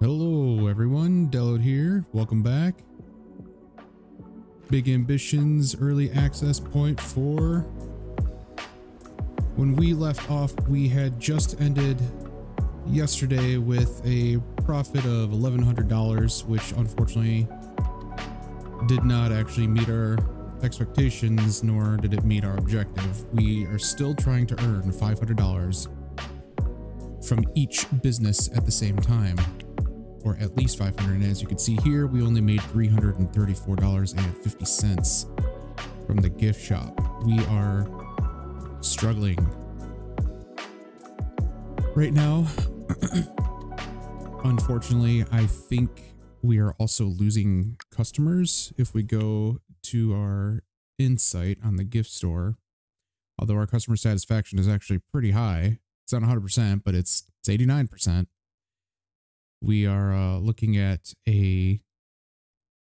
Hello everyone, Delod here. Welcome back. Big Ambitions early access point 4. When we left off, we had just ended yesterday with a profit of $1,100, which unfortunately did not actually meet our expectations, nor did it meet our objective. We are still trying to earn $500 from each business at the same time, or at least 500. And as you can see here, we only made $334.50 from the gift shop. We are struggling right now. Unfortunately, I think we are also losing customers if we go to our insight on the gift store. Although our customer satisfaction is actually pretty high. It's not 100%, but it's 89%. We are looking at a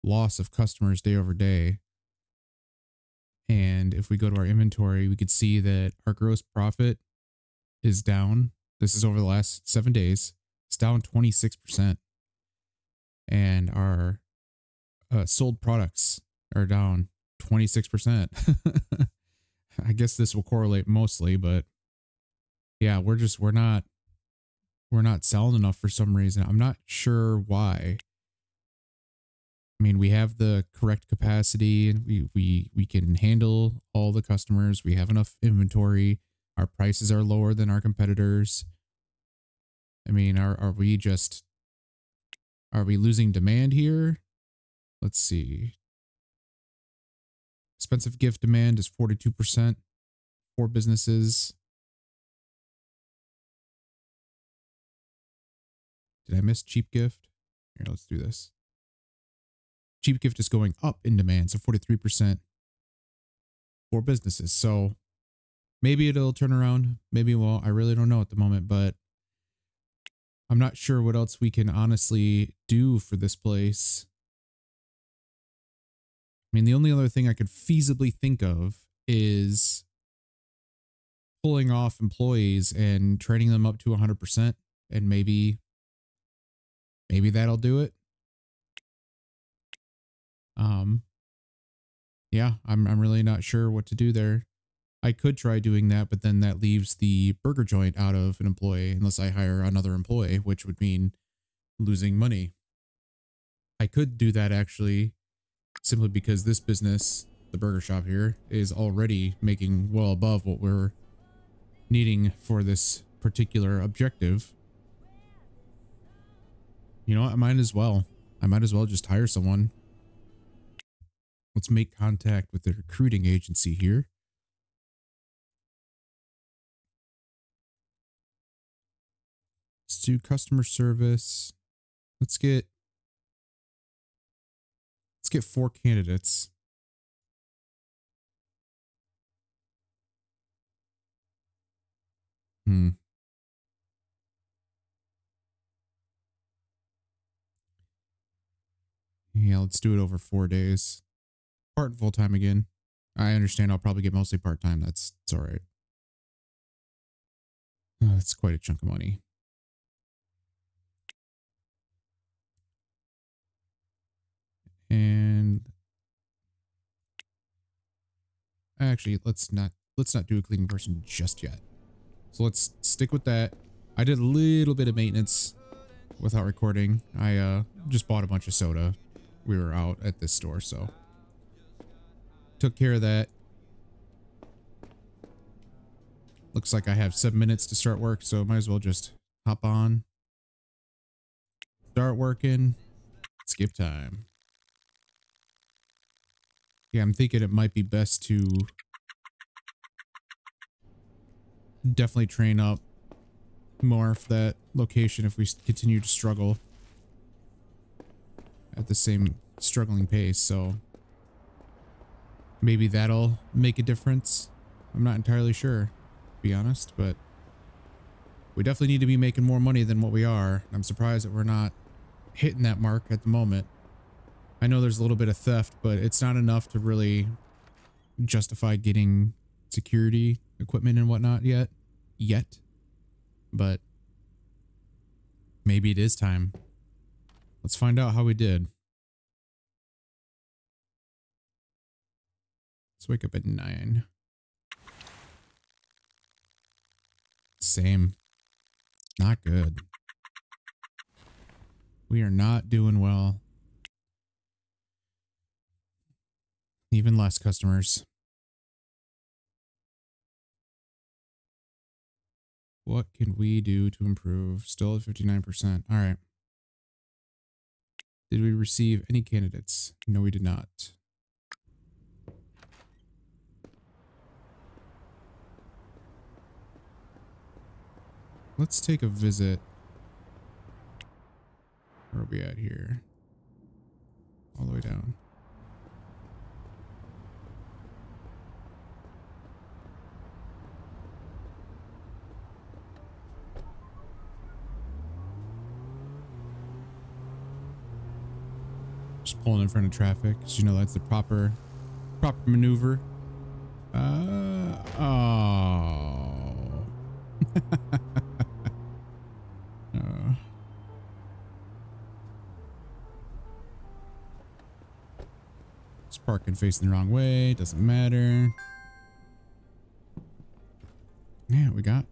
loss of customers day over day. And if we go to our inventory, we could see that our gross profit is down. This is over the last 7 days. It's down 26%. And our sold products are down 26%. I guess this will correlate mostly, but yeah, we're not selling enough for some reason. I'm not sure why. I mean, we have the correct capacity and we can handle all the customers. We have enough inventory. Our prices are lower than our competitors. I mean, are we losing demand here? Let's see. Expensive gift demand is 42% for businesses. Did I miss cheap gift? Here, let's do this. Cheap gift is going up in demand, so 43% for businesses. So maybe it'll turn around, maybe it won't. I really don't know at the moment, but I'm not sure what else we can honestly do for this place. I mean, the only other thing I could feasibly think of is pulling off employees and training them up to 100%, and maybe that'll do it. Yeah, I'm really not sure what to do there. I could try doing that, but then that leaves the burger joint out of an employee unless I hire another employee, which would mean losing money. I could do that actually, simply because this business, the burger shop here, is already making well above what we're needing for this particular objective. You know what? I might as well just hire someone. Let's make contact with the recruiting agency here. Let's do customer service. Let's get 4 candidates. Yeah, let's do it over 4 days. Part and full time again. I understand I'll probably get mostly part time. It's all right. Oh, that's quite a chunk of money. And actually, let's not do a cleaning person just yet. So let's stick with that. I did a little bit of maintenance without recording. I just bought a bunch of soda. We were out at this store, so took care of that. Looks like I have 7 minutes to start work, so might as well just hop on. Start working. Skip time. Yeah, I'm thinking it might be best to definitely train up more for that location if we continue to struggle at the same struggling pace. So maybe that'll make a difference. I'm not entirely sure, to be honest, but we definitely need to be making more money than what we are. I'm surprised that we're not hitting that mark at the moment. I know there's a little bit of theft, but it's not enough to really justify getting security equipment and whatnot yet. But maybe it is time. Let's find out how we did. Let's wake up at 9. Same. Not good. We are not doing well. Even less customers. What can we do to improve? Still at 59%. All right. Did we receive any candidates? No, we did not. Let's take a visit. Where are we at here? All the way down. Just pulling in front of traffic, because you know that's the proper maneuver. Oh. It's parking facing the wrong way. Doesn't matter. Yeah, we got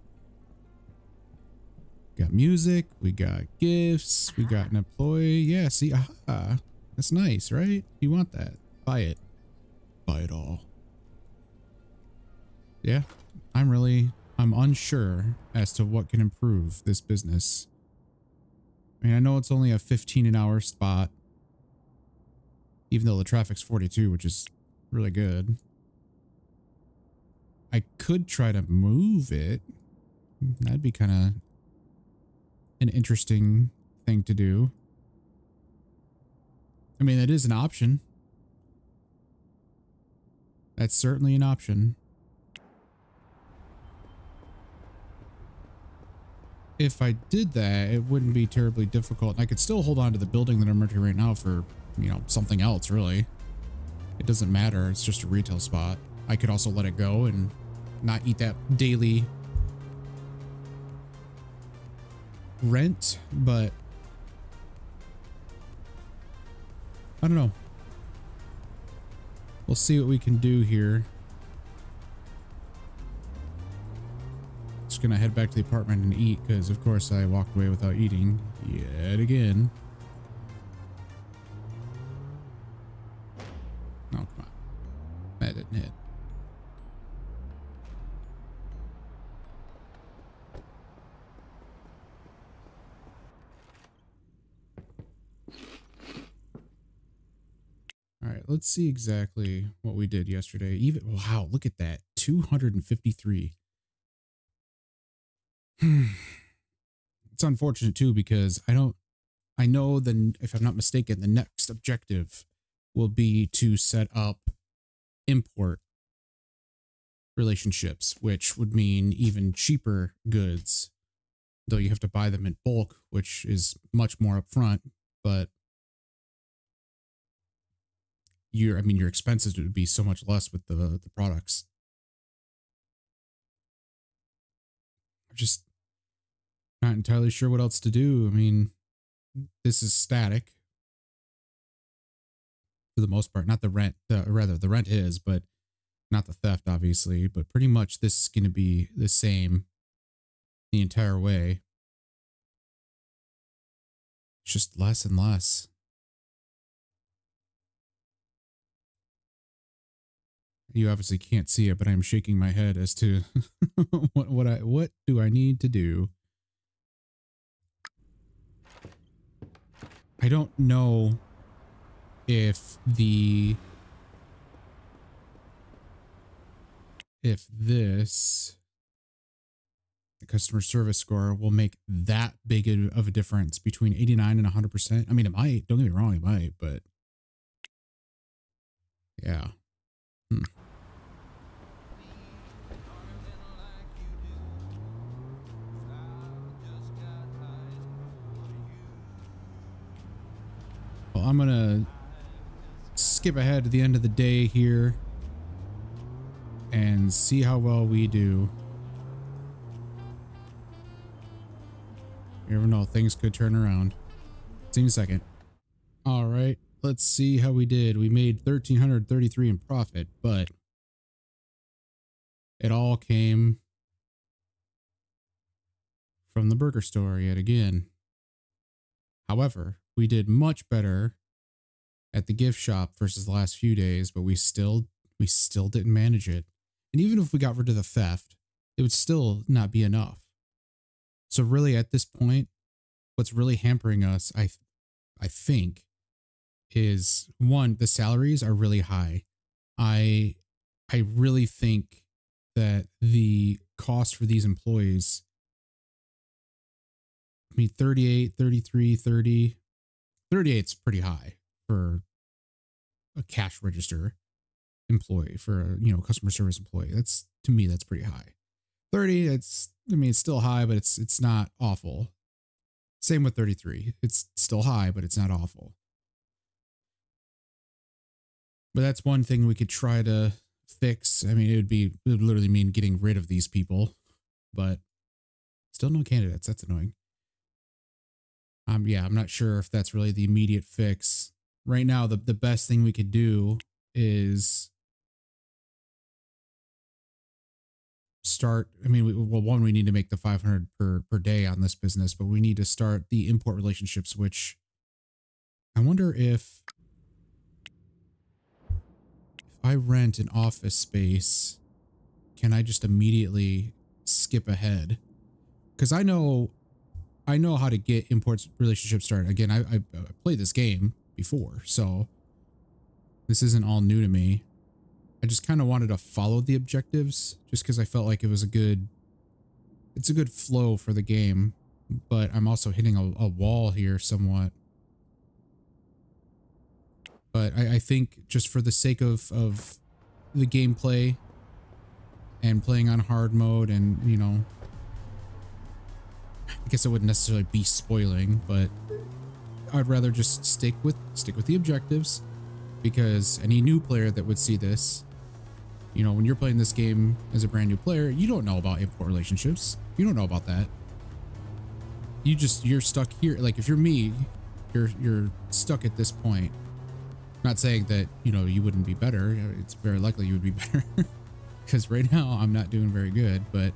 music. We got gifts. We got an employee. Yeah, see, aha. That's nice, right? You want that? Buy it. Buy it all. Yeah, I'm unsure as to what can improve this business. I mean, I know it's only a 15 an hour spot, even though the traffic's 42, which is really good. I could try to move it. That'd be kind of an interesting thing to do. I mean, that is an option. That's certainly an option. If I did that, it wouldn't be terribly difficult. I could still hold on to the building that I'm renting right now for, you know, something else, really. It doesn't matter. It's just a retail spot. I could also let it go and not eat that daily rent, but I don't know. We'll see what we can do here. Just gonna head back to the apartment and eat, because of course I walked away without eating yet again. Oh, come on. That didn't hit. All right, let's see exactly what we did yesterday. Even, wow, look at that. 253. It's unfortunate too, because I know then, if I'm not mistaken, the next objective will be to set up import relationships, which would mean even cheaper goods, though you have to buy them in bulk, which is much more upfront, but your expenses would be so much less with the products. I'm just not entirely sure what else to do. I mean, this is static for the most part. Not the rent, rather the rent is, but not the theft, obviously. But pretty much this is going to be the same the entire way. It's just less and less. You obviously can't see it, but I'm shaking my head as to what do I need to do? I don't know if the customer service score will make that big of a difference between 89 and 100%. I mean, it might. Don't get me wrong, it might, but yeah. Well, I'm gonna skip ahead to the end of the day here and see how well we do. You never know, things could turn around. See you in a second. All right, let's see how we did. We made 1,333 in profit, but it all came from the burger store yet again. However, we did much better at the gift shop versus the last few days, but we still didn't manage it. And even if we got rid of the theft, it would still not be enough. So really at this point, what's really hampering us, I think, is one, the salaries are really high. I really think that the cost for these employees, I mean 38, 33, 30, 38 is pretty high for a cash register employee, for a, you know, customer service employee. That's, to me, that's pretty high. 30, it's, I mean, it's still high, but it's not awful. Same with 33. It's still high, but it's not awful. But that's one thing we could try to fix. I mean, it would literally mean getting rid of these people, but still no candidates. That's annoying. Yeah, I'm not sure if that's really the immediate fix. Right now, the best thing we could do is start. I mean, well, one, we need to make the 500 per day on this business, but we need to start the import relationships, which I wonder if I rent an office space, can I just immediately skip ahead? Because I know how to get imports relationships started. Again, I played this game before, so this isn't all new to me. I just kind of wanted to follow the objectives just because I felt like it's a good flow for the game, but I'm also hitting a wall here somewhat. But I think just for the sake of the gameplay and playing on hard mode, and, you know, I guess it wouldn't necessarily be spoiling, but I'd rather just stick with the objectives, because any new player that would see this, you know, when you're playing this game as a brand new player, you don't know about import relationships. You don't know about that. You're stuck here. Like, if you're me, you're stuck at this point. Not saying that, you know, you wouldn't be better. It's very likely you would be better, because right now I'm not doing very good, but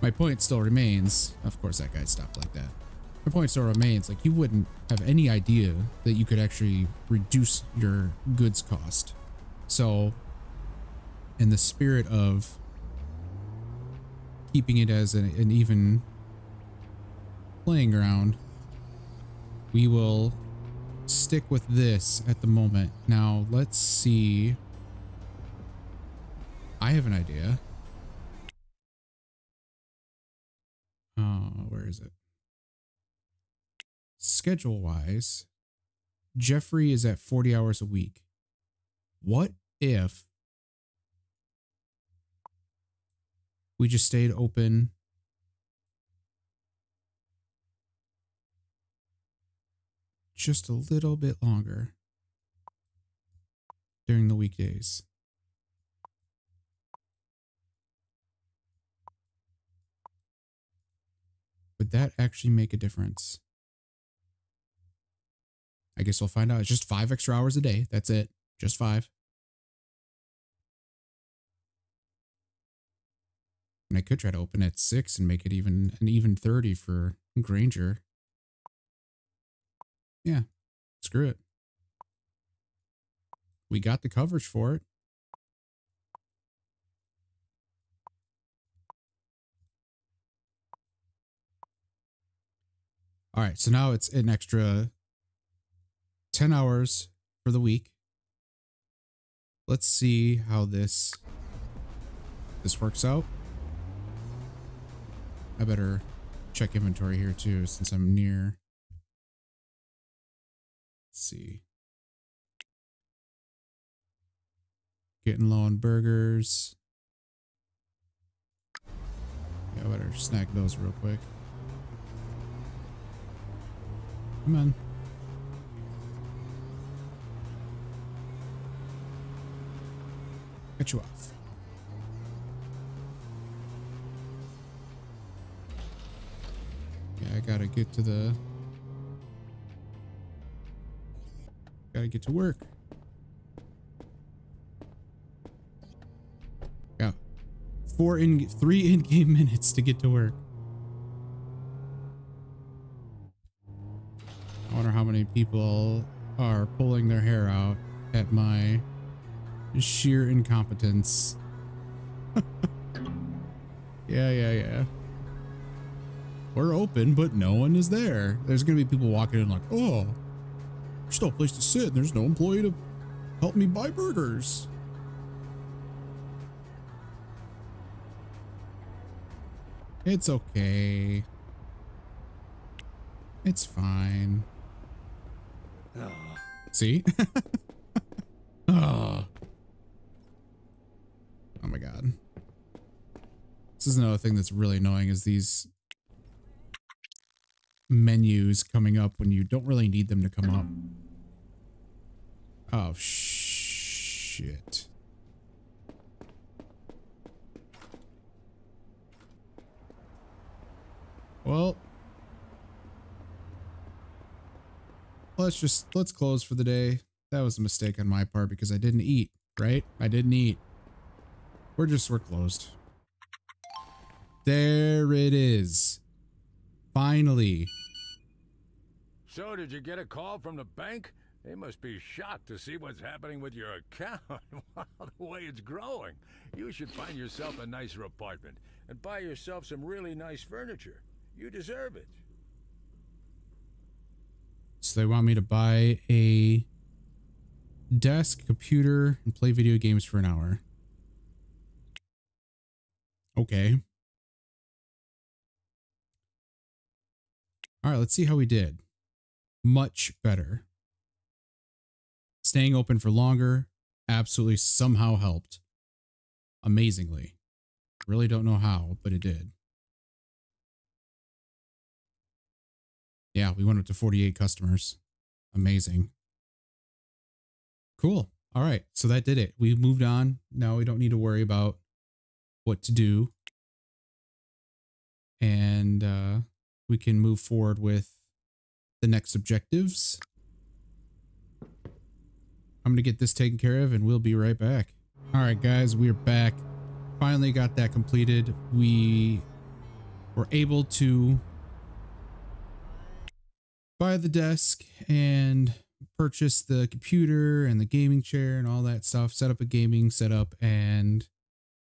my point still remains. Of course, that guy stopped like that. My point still remains, like, you wouldn't have any idea that you could actually reduce your goods cost. So, in the spirit of keeping it as an even playing ground, we will stick with this at the moment. Now, let's see. I have an idea. Where is it? Schedule wise, Jeffrey is at 40 hours a week. What if we just stayed open just a little bit longer during the weekdays? Would that actually make a difference? I guess we'll find out. It's just 5 extra hours a day. That's it. Just 5. And I could try to open at 6 and make it an even 30 for Granger. Yeah, screw it. We got the coverage for it. All right, so now it's an extra 10 hours for the week. Let's see how this works out. I better check inventory here too, since I'm near. Let's see. Getting low on burgers. Yeah, I better snag those real quick. Come on. Get you off. Yeah, I gotta get to the Gotta get to work. Yeah. 3 in-game minutes to get to work. I wonder how many people are pulling their hair out at my sheer incompetence. Yeah. We're open, but no one is there. There's gonna be people walking in like, oh, there's no place to sit. There's no employee to help me buy burgers. It's okay. It's fine. See? Oh my god. This is another thing that's really annoying is these menus coming up when you don't really need them to come up. Oh shit. Well, let's close for the day. That was a mistake on my part because I didn't eat, right? I didn't eat. We're closed. There it is. Finally. So did you get a call from the bank? They must be shocked to see what's happening with your account. Wow, the way it's growing. You should find yourself a nicer apartment and buy yourself some really nice furniture. You deserve it. So they want me to buy a desk, computer, and play video games for an hour. Okay. All right, let's see how we did. Much better. Staying open for longer absolutely somehow helped. Amazingly. Really don't know how, but it did. Yeah, we went up to 48 customers. Amazing. Cool. All right, so that did it. We moved on. Now we don't need to worry about what to do. And we can move forward with the next objectives. I'm going to get this taken care of and we'll be right back. All right, guys, we're back. Finally got that completed. We were able to buy the desk and purchase the computer and the gaming chair and all that stuff, set up a gaming setup, and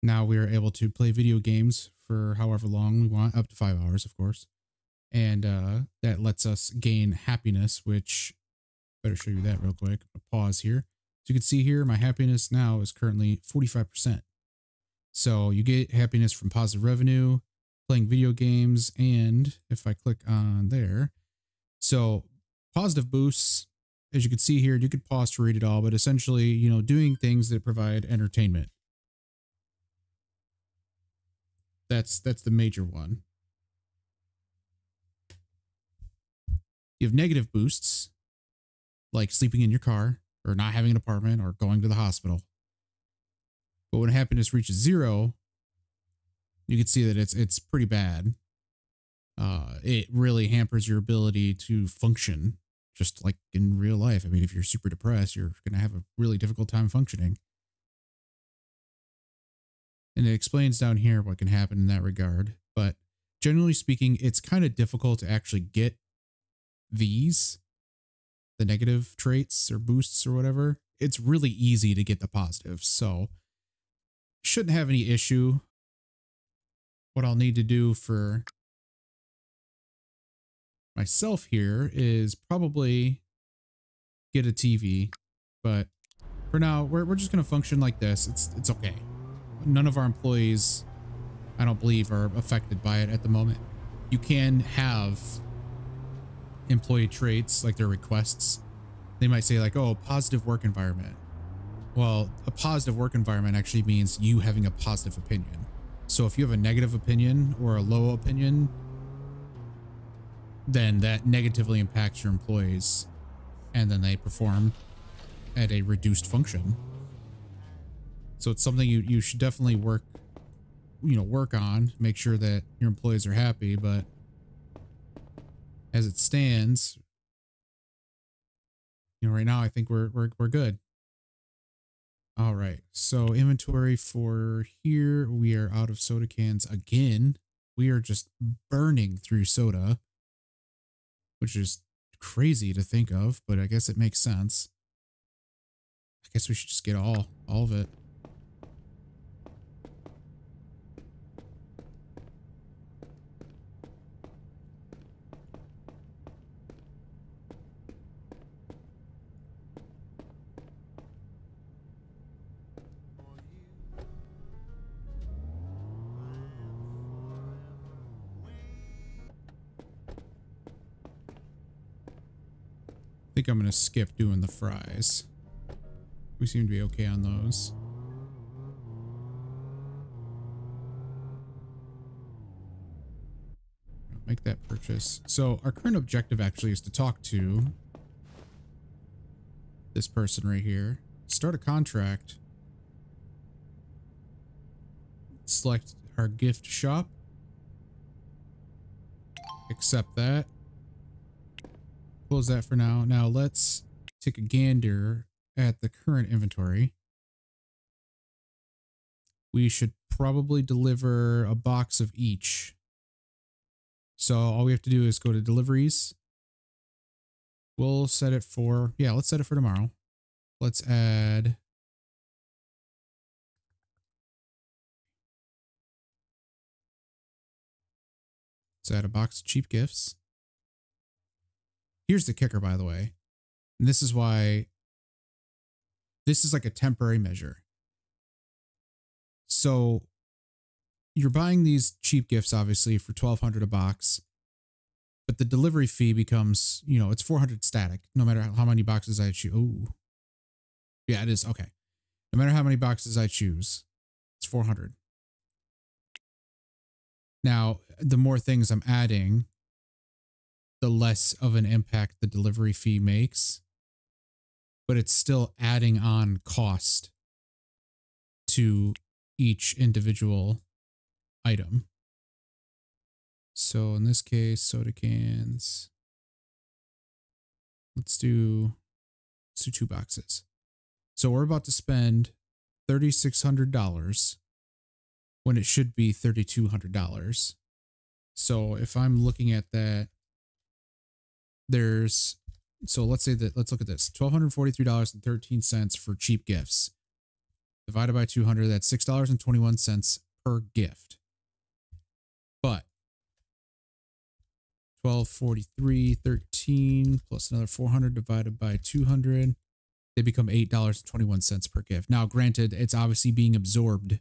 now we are able to play video games for however long we want, up to 5 hours, of course. And that lets us gain happiness, which better show you that real quick. I'll pause here. So you can see here, my happiness now is currently 45%. So you get happiness from positive revenue, playing video games, and if I click on there, so positive boosts, as you can see here, you could pause to read it all, but essentially, you know, doing things that provide entertainment. That's the major one. You have negative boosts, like sleeping in your car, or not having an apartment, or going to the hospital. But when happiness reaches 0, you can see that it's pretty bad. It really hampers your ability to function, just like in real life. I mean, if you're super depressed, you're going to have a really difficult time functioning. And it explains down here what can happen in that regard. But generally speaking, it's kind of difficult to actually get these, the negative traits or boosts or whatever. It's really easy to get the positives. So shouldn't have any issue. What I'll need to do for myself here is probably get a TV, but for now we're just going to function like this. It's okay. None of our employees, I don't believe, are affected by it at the moment. You can have employee traits like their requests. They might say like, oh, positive work environment. Well, a positive work environment actually means you having a positive opinion. So if you have a negative opinion or a low opinion, then that negatively impacts your employees, and then they perform at a reduced function. So it's something you should definitely work on, make sure that your employees are happy. But as it stands, You know, right now I think we're good. All right. So inventory for here, we are out of soda cans again. We are just burning through soda, which is crazy to think of, but I guess it makes sense. I guess we should just get all of it. I think I'm going to skip doing the fries. We seem to be okay on those. Make that purchase. So our current objective actually is to talk to this person right here. Start a contract. Select our gift shop. Accept that. Close that for now. Now let's take a gander at the current inventory. We should probably deliver a box of each. So all we have to do is go to deliveries. We'll set it for, yeah, let's set it for tomorrow. Let's add. Let's add a box of cheap gifts. Here's the kicker, by the way. And this is why this is like a temporary measure. So you're buying these cheap gifts, obviously, for $1,200 a box. But the delivery fee becomes, you know, it's $400 static, no matter how many boxes I choose. Ooh. Yeah, it is. Okay. No matter how many boxes I choose, it's $400. Now, the more things I'm adding, the less of an impact the delivery fee makes. But it's still adding on cost to each individual item. So in this case, soda cans. Let's do 2 boxes. So we're about to spend $3,600 when it should be $3,200. So if I'm looking at that, so let's say that, let's look at this, $1,243.13 for cheap gifts. Divided by 200, that's $6.21 per gift. But 1243.13 plus another 400 divided by 200, they become $8.21 per gift. Now, granted, it's obviously being absorbed,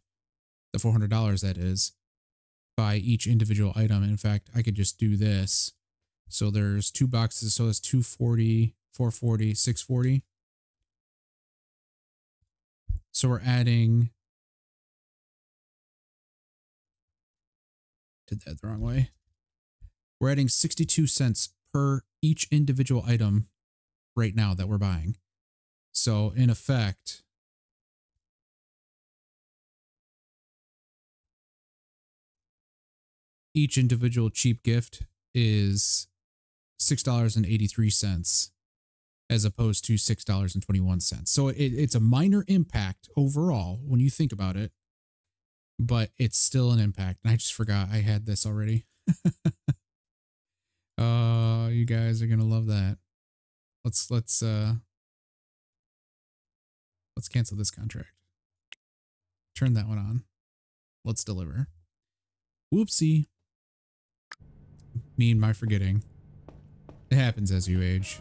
the $400 that is, by each individual item. In fact, I could just do this. So there's 2 boxes, so that's 240, 440, 640. So we're adding, did that the wrong way. We're adding 62 cents per each individual item right now that we're buying. So in effect, each individual cheap gift is $6.83 as opposed to $6.21. So it's a minor impact overall when you think about it, but it's still an impact. And I just forgot I had this already. You guys are gonna love that. Let's cancel this contract. Turn that one on. Let's deliver. Whoopsie. Me and my forgetting. It happens as you age.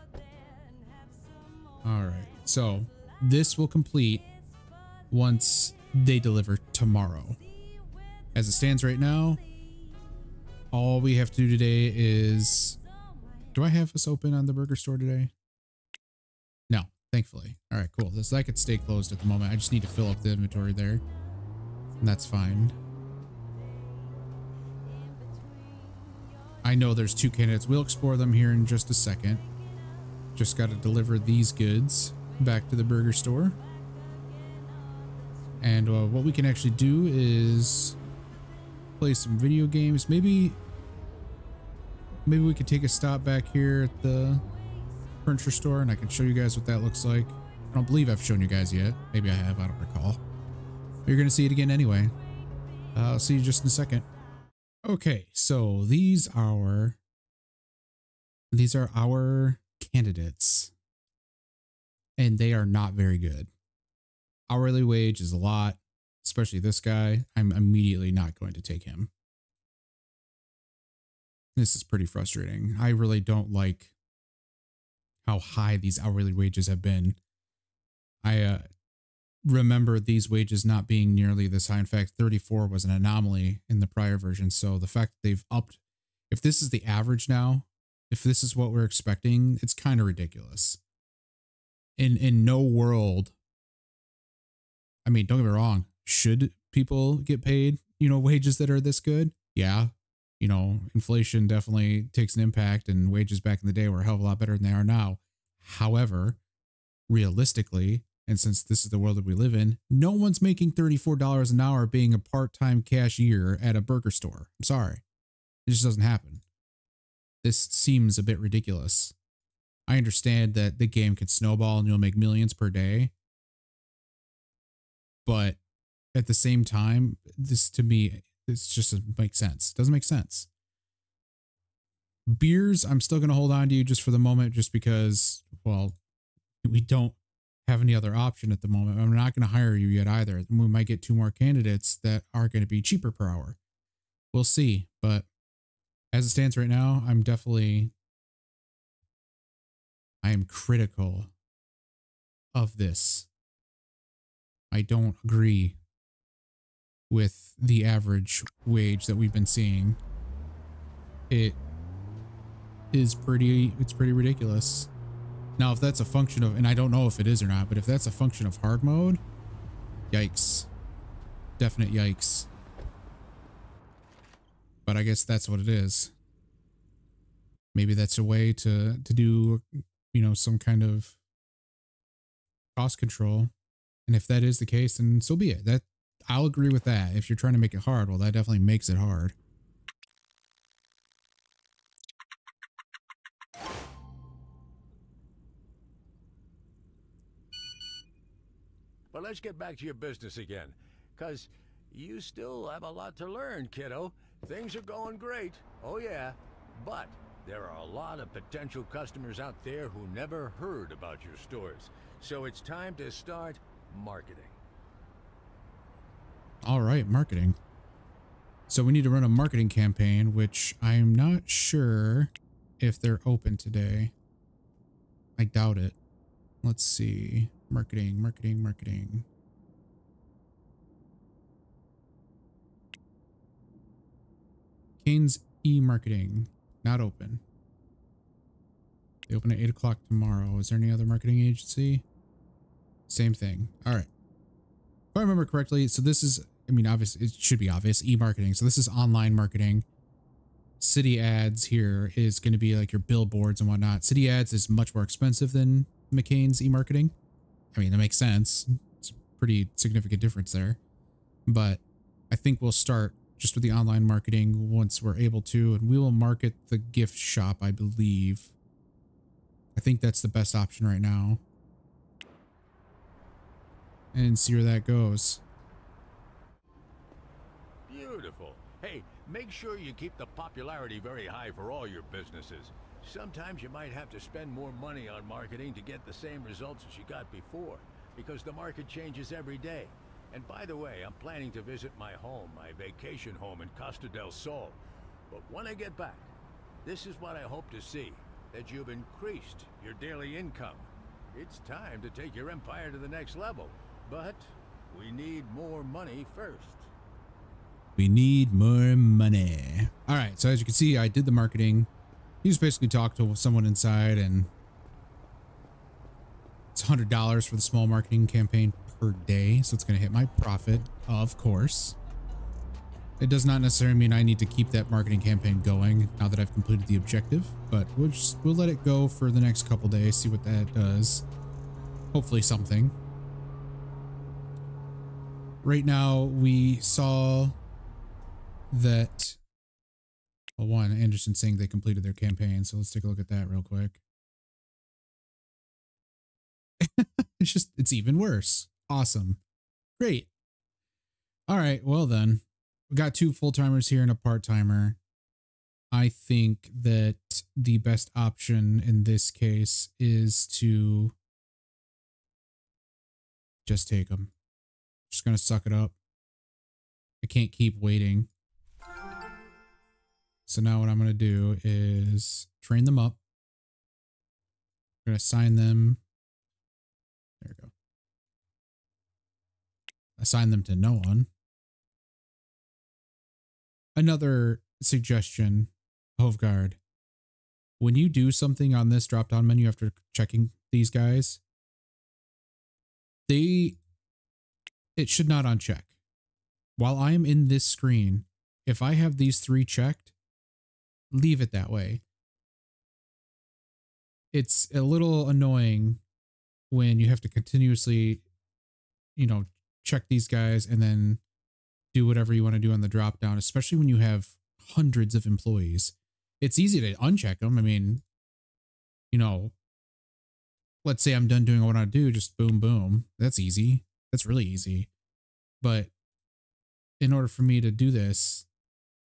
All right. So this will complete once they deliver tomorrow. As it stands right now, all we have to do today is, do I have us open on the burger store today? No, thankfully. All right, cool. This, I could stay closed at the moment. I just need to fill up the inventory there, and that's fine. I know there's 2 candidates. We'll explore them here in just a second. Just got to deliver these goods back to the burger store. And what we can actually do is play some video games. Maybe we could take a stop back here at the furniture store and I can show you guys what that looks like. I don't believe I've shown you guys yet. Maybe I have, I don't recall. But you're gonna see it again anyway. I'll see you just in a second. Okay, so these are our candidates. And they are not very good. Hourly wage is a lot, especially this guy. I'm immediately not going to take him. This is pretty frustrating. I really don't like how high these hourly wages have been. I remember these wages not being nearly this high. In fact, 34 was an anomaly in the prior version. So the fact that they've upped, if this is the average now, if this is what we're expecting, it's kind of ridiculous. In no world, I mean, don't get me wrong, should people get paid, wages that are this good? Yeah. Inflation definitely takes an impact, and wages back in the day were a hell of a lot better than they are now. However, realistically, and since this is the world that we live in, no one's making $34 an hour being a part-time cashier at a burger store. I'm sorry. It just doesn't happen. This seems a bit ridiculous. I understand that the game could snowball and you'll make millions per day. But at the same time, this to me, this just doesn't make sense. It doesn't make sense. Beers, I'm still going to hold on to you just for the moment, just because, well, we don't have any other option at the moment. I'm not going to hire you yet either. We might get 2 more candidates that are going to be cheaper per hour. We'll see. But as it stands right now, I am critical of this. I don't agree with the average wage that we've been seeing. It's pretty ridiculous. Now, if that's a function of, and I don't know if it is or not, but if that's a function of hard mode, yikes. Definite yikes. But I guess that's what it is. Maybe that's a way to do, some kind of cost control. And if that is the case, then so be it. I'll agree with that. If you're trying to make it hard, well, that definitely makes it hard. But let's get back to your business again, because you still have a lot to learn, kiddo. Things are going great, oh yeah, but there are a lot of potential customers out there who never heard about your stores. So it's time to start marketing. All right, marketing. So we need to run a marketing campaign, which I'm not sure if they're open today. I doubt it. Let's see. Marketing. Kane's e-marketing, not open. They open at 8 o'clock tomorrow. Is there any other marketing agency? Same thing. All right. If I remember correctly, so this is, obviously, it should be obvious, e-marketing. So this is online marketing. City ads here is going to be like your billboards and whatnot. City ads is much more expensive than McCain's e-marketing. That makes sense. It's a pretty significant difference there. But I think we'll start just with the online marketing once we're able to, and we will market the gift shop, I believe. I think that's the best option right now. And see where that goes. Beautiful. Hey, make sure you keep the popularity very high for all your businesses. Sometimes you might have to spend more money on marketing to get the same results as you got before, because the market changes every day. And by the way, I'm planning to visit my home, my vacation home in Costa del Sol. But when I get back, this is what I hope to see, that you've increased your daily income. It's time to take your empire to the next level, but we need more money first. We need more money. All right, so as you can see, I did the marketing. You just basically talk to someone inside, and it's $100 for the small marketing campaign per day. So it's going to hit my profit, of course. It does not necessarily mean I need to keep that marketing campaign going now that I've completed the objective, but we'll let it go for the next couple days, see what that does. Hopefully something. Right now we saw that, well, one, Anderson saying they completed their campaign, so let's take a look at that real quick. It's even worse. Awesome. Great. All right. Well, then we got 2 full-timers here and a part-timer. I think that the best option in this case is to just take them. Just going to suck it up. I can't keep waiting. So now what I'm going to do is train them up. I'm going to assign them. There we go. Assign them to no one. Another suggestion, Hovgard. When you do something on this drop-down menu after checking these guys, it should not uncheck. While I am in this screen, if I have these 3 checked, leave it that way. It's a little annoying when you have to continuously, check these guys and then do whatever you want to do on the drop down, especially when you have hundreds of employees. It's easy to uncheck them. I mean, let's say I'm done doing what I want to do, just boom, boom. That's easy. That's really easy. But in order for me to do this,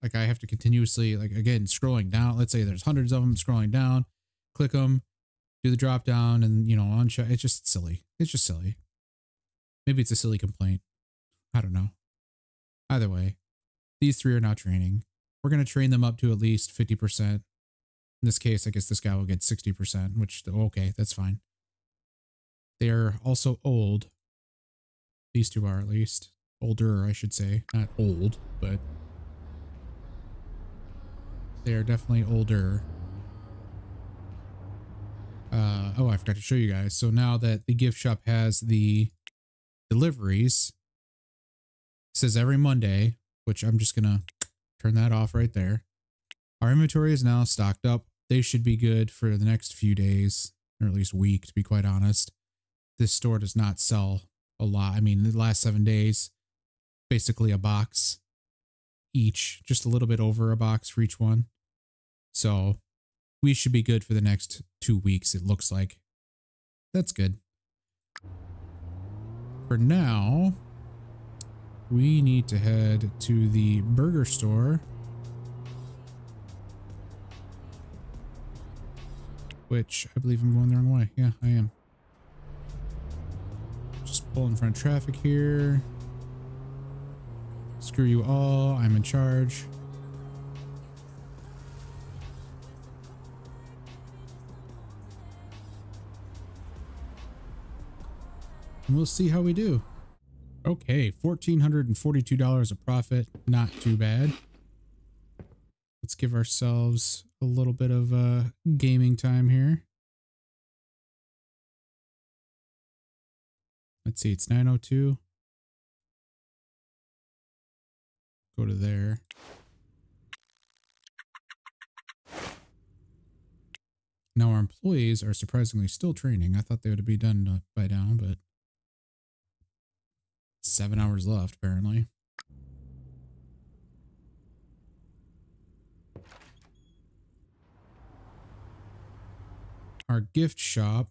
like I have to continuously, again, scrolling down. Let's say there's hundreds of them, scrolling down, click them, do the drop down and, uncheck. It's just silly. It's just silly. Maybe it's a silly complaint. I don't know. Either way, these 3 are now training. We're going to train them up to at least 50%. In this case, I guess this guy will get 60%, which, okay, that's fine. They're also old. These 2 are at least. Older, I should say. Not old, but they are definitely older. Oh, I forgot to show you guys. So now that the gift shop has the deliveries, it says every Monday, which I'm just going to turn that off right there. Our inventory is now stocked up. They should be good for the next few days, or at least week, to be quite honest. This store does not sell a lot. I mean, the last 7 days, basically a box each, just a little bit over a box for each one. So we should be good for the next 2 weeks, it looks like. That's good. For now, we need to head to the burger store, which I believe I'm going the wrong way. Yeah, I am. Just pull in front of traffic here. Screw you all. I'm in charge. And we'll see how we do. Okay, $1,442 of profit. Not too bad. Let's give ourselves a little bit of gaming time here. Let's see, it's 9:02. Go to there. Now our employees are surprisingly still training. I thought they would be done by now, but 7 hours left apparently. Our gift shop,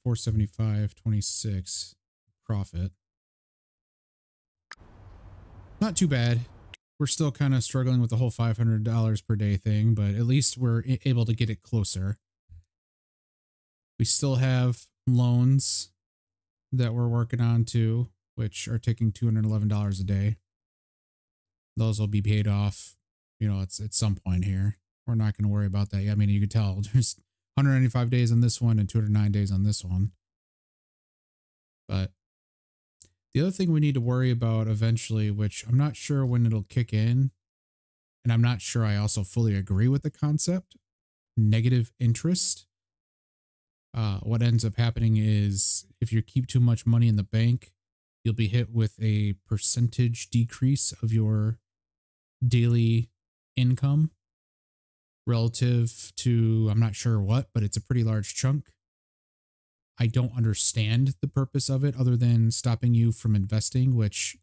475.26 profit. Not too bad. We're still kind of struggling with the whole $500 per day thing, but at least we're able to get it closer. We still have loans that we're working on too, which are taking $211 a day. Those will be paid off, it's at some point here. We're not going to worry about that. I mean, you could tell there's 195 days on this one and 209 days on this one. But the other thing we need to worry about eventually, which I'm not sure when it'll kick in, and I'm not sure I also fully agree with the concept, negative interest. What ends up happening is if you keep too much money in the bank, you'll be hit with a percentage decrease of your daily income relative to, I'm not sure what, but it's a pretty large chunk. I don't understand the purpose of it other than stopping you from investing, which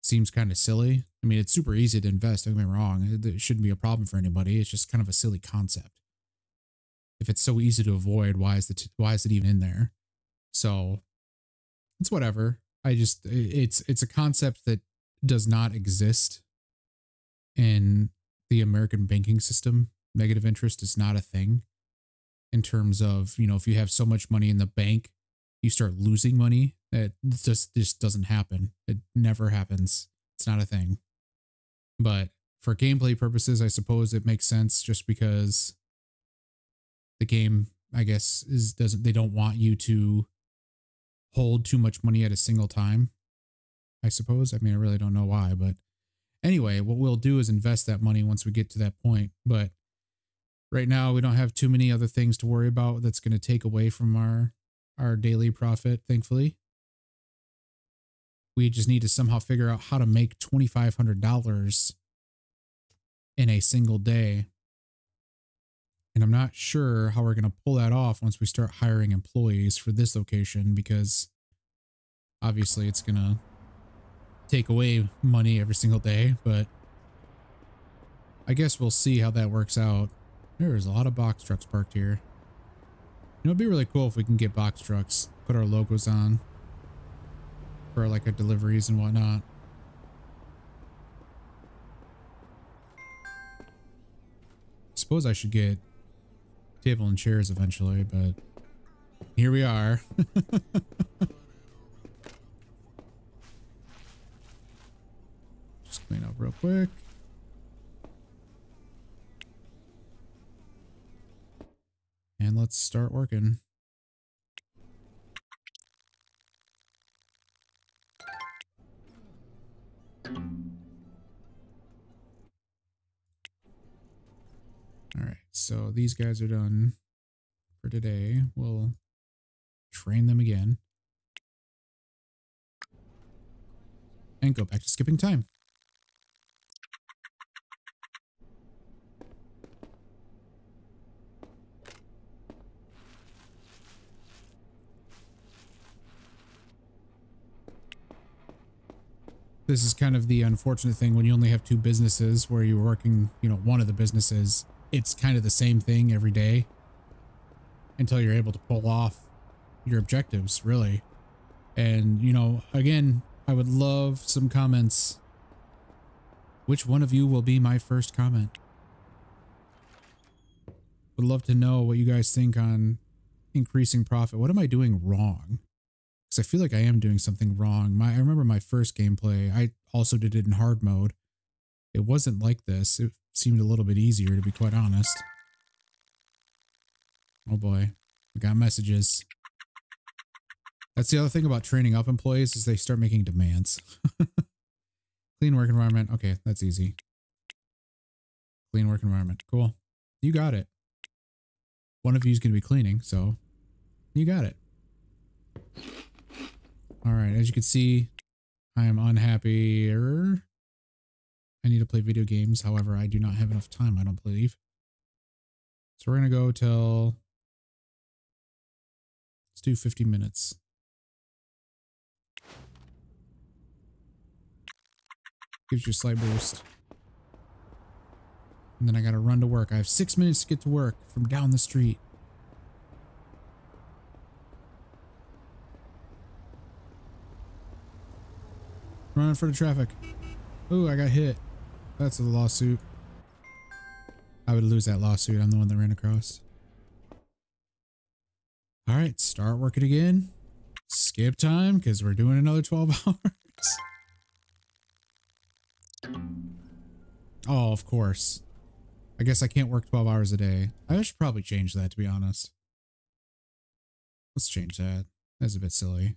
seems kind of silly. I mean, it's super easy to invest, don't get me wrong. It shouldn't be a problem for anybody. It's just kind of a silly concept. If it's so easy to avoid, why is it even in there? So it's whatever. It's a concept that does not exist in the American banking system. Negative interest is not a thing in terms of, if you have so much money in the bank, you start losing money. It just doesn't happen. It never happens. It's not a thing. But for gameplay purposes, I suppose it makes sense just because the game, I guess, they don't want you to hold too much money at a single time, I suppose. I mean, I really don't know why, but anyway, what we'll do is invest that money once we get to that point. But right now, we don't have too many other things to worry about that's going to take away from our daily profit, thankfully. We just need to somehow figure out how to make $2,500 in a single day. And I'm not sure how we're going to pull that off once we start hiring employees for this location, because obviously it's going to take away money every single day, but I guess we'll see how that works out. There's a lot of box trucks parked here. It'd be really cool if we can get box trucks, put our logos on for like our deliveries and whatnot. Suppose I should get table and chairs eventually, but here we are. Just clean up real quick. And let's start working. All right, so these guys are done for today. We'll train them again and go back to skipping time. This is kind of the unfortunate thing when you only have two businesses where you're working, one of the businesses. It's kind of the same thing every day until you're able to pull off your objectives, really. And, again, I would love some comments. Which one of you will be my first comment? Would love to know what you guys think on increasing profit. What am I doing wrong? Because I feel like I am doing something wrong. I remember my first gameplay. I also did it in hard mode. It wasn't like this. It seemed a little bit easier, to be quite honest. Oh boy, we got messages. That's the other thing about training up employees is they start making demands. Clean work environment. Okay, that's easy. Clean work environment. Cool. You got it. One of you is going to be cleaning, so you got it. All right, as you can see, I am unhappier. I need to play video games. However, I do not have enough time, I don't believe. So we're going to go till... Let's do 50 minutes. Gives you a slight boost. And then I got to run to work. I have 6 minutes to get to work from down the street. Running for the traffic. Oh, I got hit. That's a lawsuit. I would lose that lawsuit. I'm the one that ran across. All right, start working again. Skip time because we're doing another 12 hours. Oh, of course. I guess I can't work 12 hours a day. I should probably change that, to be honest. Let's change that. That's a bit silly.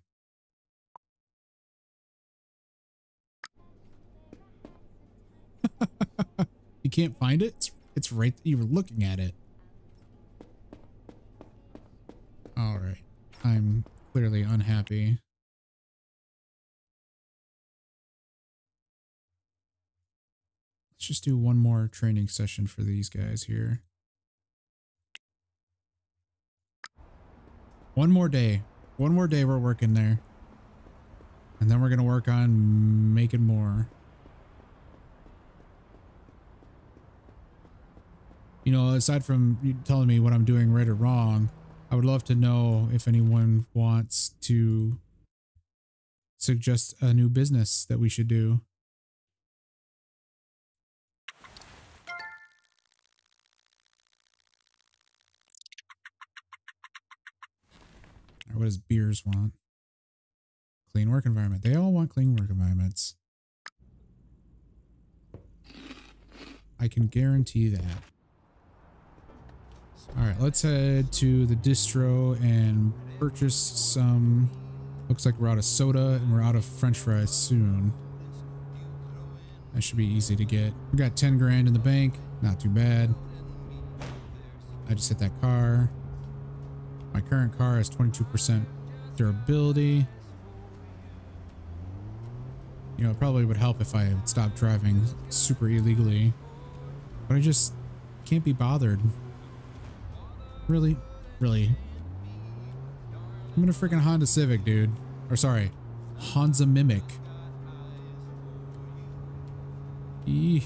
You can't find it? It's right. You were looking at it. All right. I'm clearly unhappy. Let's just do one more training session for these guys here. One more day. One more day we're working there. And then we're going to work on making more. You know, aside from you telling me what I'm doing right or wrong, I would love to know if anyone wants to suggest a new business that we should do. Or what does Beers want? Clean work environment. They all want clean work environments. I can guarantee that. All right, let's head to the distro and purchase some. Looks like we're out of soda and we're out of French fries soon. That should be easy to get. We got 10 grand in the bank. Not too bad. I just hit that car. My current car has 22% durability. You know, it probably would help if I would stop driving super illegally. But I just can't be bothered. Really? Really? I'm in a freaking Honda Civic, dude. Or sorry, Honza Mimic. Eeh.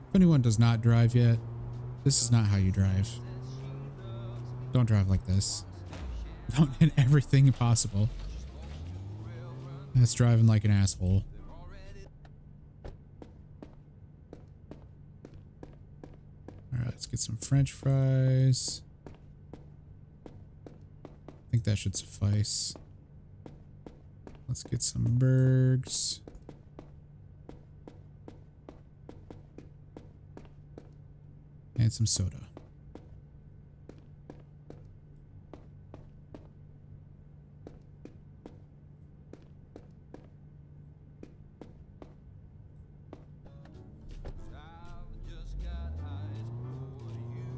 If anyone does not drive yet, this is not how you drive. Don't drive like this. Don't hit everything possible. That's driving like an asshole. Alright, let's get some French fries. I think that should suffice. Let's get some burgers. And some soda.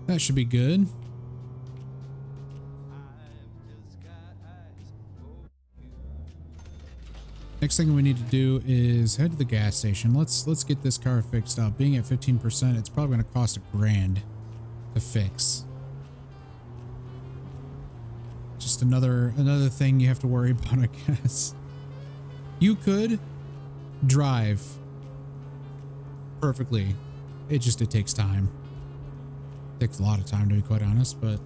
That should be good. Next thing we need to do is head to the gas station. Let's get this car fixed up. Being at 15%, it's probably going to cost $1,000 to fix. Just another thing you have to worry about, I guess. You could drive perfectly. It takes time. It takes a lot of time, to be quite honest, but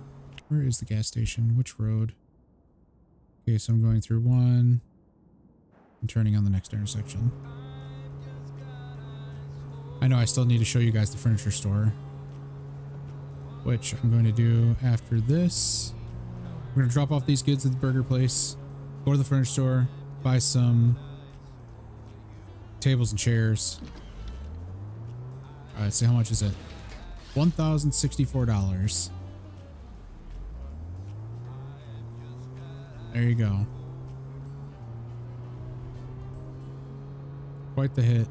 where is the gas station? Which road? Okay, so I'm going through one. I'm turning on the next intersection. I know I still need to show you guys the furniture store, which I'm going to do after this. We're going to drop off these goods at the burger place, go to the furniture store, buy some tables and chairs. All right, see how much is it? $1,064. There you go. Quite the hit.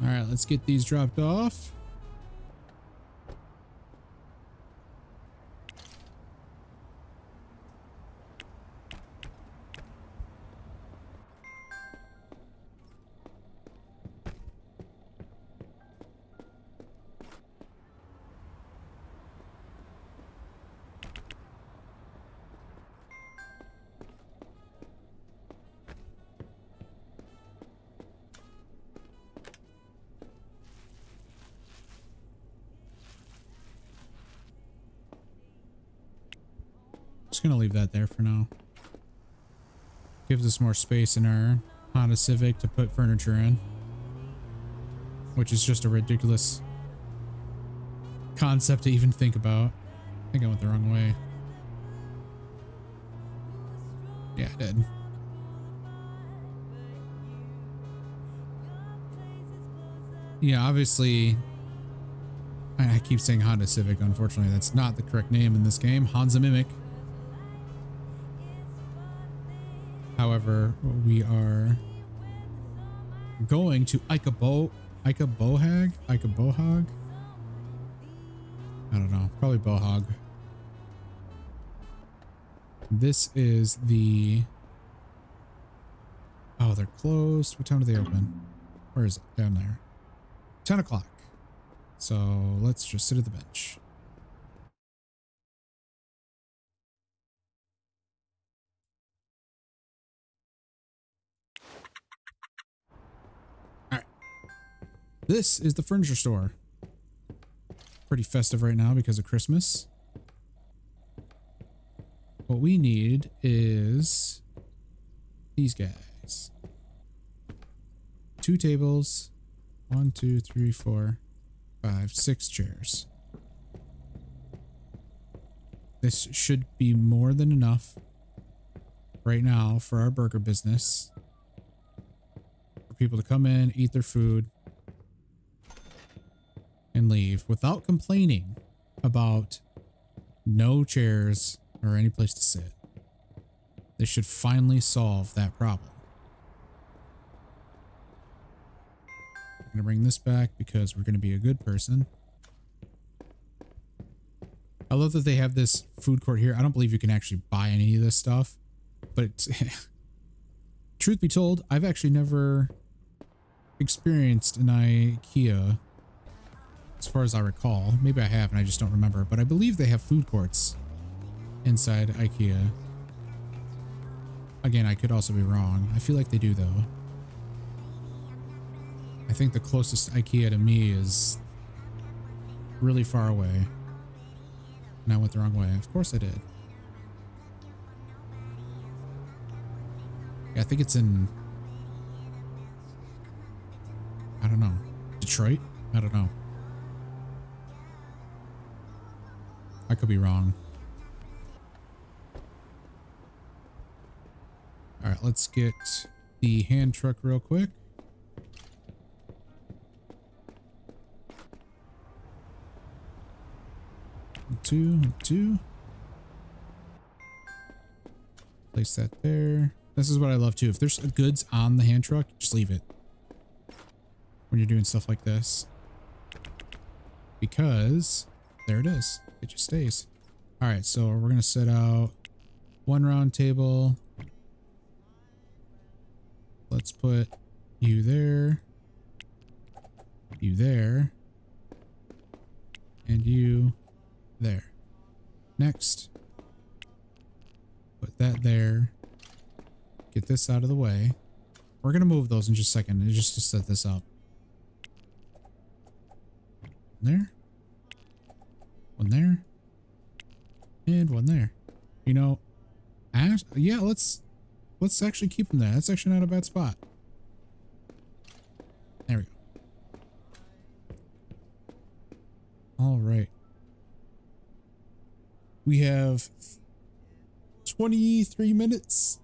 All right, let's get these dropped off. Just gonna leave that there for now. Gives us more space in our Honda Civic to put furniture in, which is just a ridiculous concept to even think about. I think I went the wrong way. Yeah, I did. Yeah, obviously, I keep saying Honda Civic. Unfortunately, that's not the correct name in this game. Honza Mimic. However, we are going to Ikabohag? I don't know. Probably Bohag. This is the... Oh, they're closed. What time do they open? Where is it? Down there. 10 o'clock. So let's just sit at the bench. This is the furniture store. Pretty festive right now because of Christmas. What we need is these guys. 2 tables. 1, 2, 3, 4, 5, 6 chairs. This should be more than enough right now for our burger business. For people to come in, eat their food, and leave without complaining about no chairs or any place to sit. This should finally solve that problem. I'm going to bring this back because we're going to be a good person. I love that they have this food court here. I don't believe you can actually buy any of this stuff, but truth be told, I've actually never experienced an IKEA as far as I recall. Maybe I have and I just don't remember, but I believe they have food courts inside IKEA. Again, I could also be wrong. I feel like they do though. I think the closest IKEA to me is really far away. And I went the wrong way. Of course I did. Yeah, I think it's in, I don't know, Detroit? I don't know. I could be wrong. All right, let's get the hand truck real quick. Two. Place that there. This is what I love too. If there's goods on the hand truck, just leave it when you're doing stuff like this. Because there it is. It just stays. All right, so we're going to set out 1 round table. Let's put you there, and you there. Next, put that there. Get this out of the way. We're going to move those in just a second, just to set this up. There. 1 there. And 1 there. You know, yeah, let's actually keep them there. That's actually not a bad spot. There we go. All right. We have 23 minutes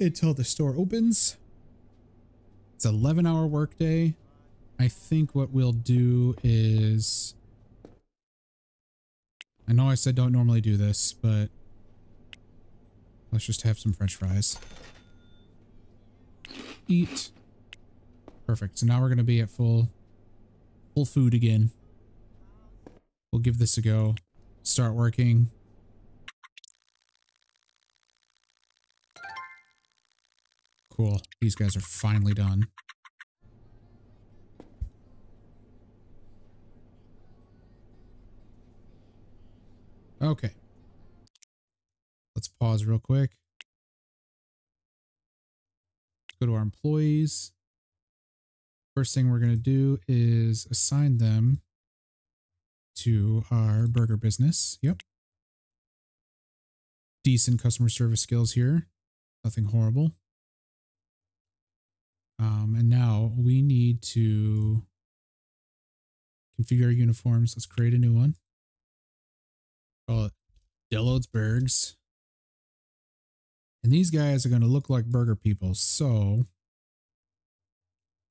until the store opens. It's an 11-hour workday. I think what we'll do is, I know I said don't normally do this, but let's just have some French fries. Eat. Perfect. So now we're going to be at full food again. We'll give this a go. Start working. Cool. These guys are finally done. Okay. Let's pause real quick. Let's go to our employees. First thing we're going to do is assign them to our burger business. Yep. Decent customer service skills here. Nothing horrible. And now we need to configure our uniforms. Let's create a new one. Call it Dellodsbergs. And these guys are going to look like burger people. So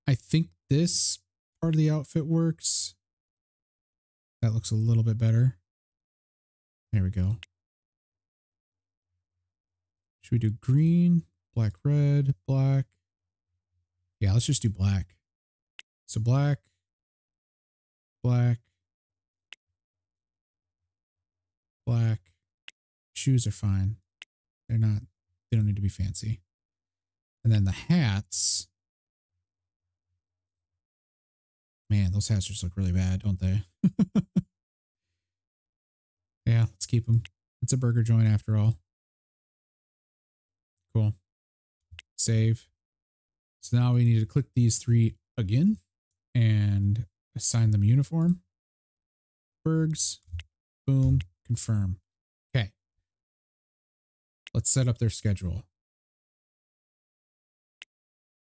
I think this part of the outfit works. That looks a little bit better. There we go. Should we do green, black, red, black? Yeah, let's just do black. So black, black, black. Shoes are fine. They don't need to be fancy. And then the hats. Man, those hats just look really bad, don't they? Yeah, let's keep them. It's a burger joint after all. Cool. Save. So now we need to click these 3 again. and assign them uniform. Bergs, boom, confirm. Okay. Let's set up their schedule.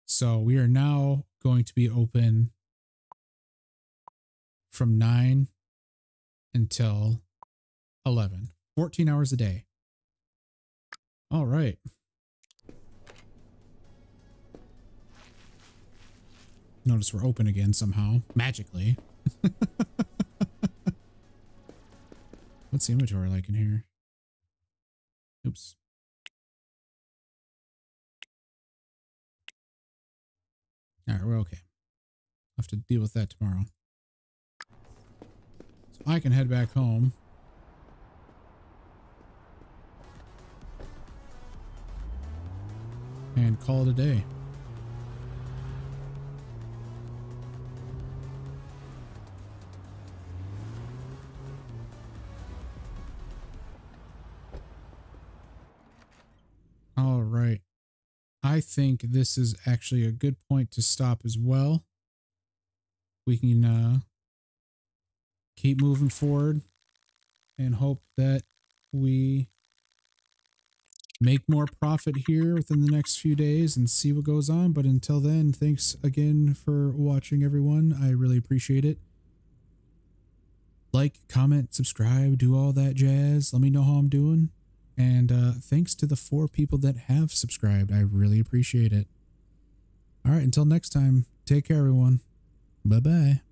So we are now going to be open from 9 until 11. 14 hours a day. All right. Notice we're open again somehow. Magically. What's the inventory like in here? Oops. All right, we're okay. I'll have to deal with that tomorrow. So I can head back home. And call it a day. All right. I think this is actually a good point to stop as well. We can keep moving forward and hope that we make more profit here within the next few days and see what goes on. But until then, thanks again for watching, everyone. I really appreciate it. Like, comment, subscribe, do all that jazz. Let me know how I'm doing. And thanks to the 4 people that have subscribed. I really appreciate it. All right, until next time, take care, everyone. Bye-bye.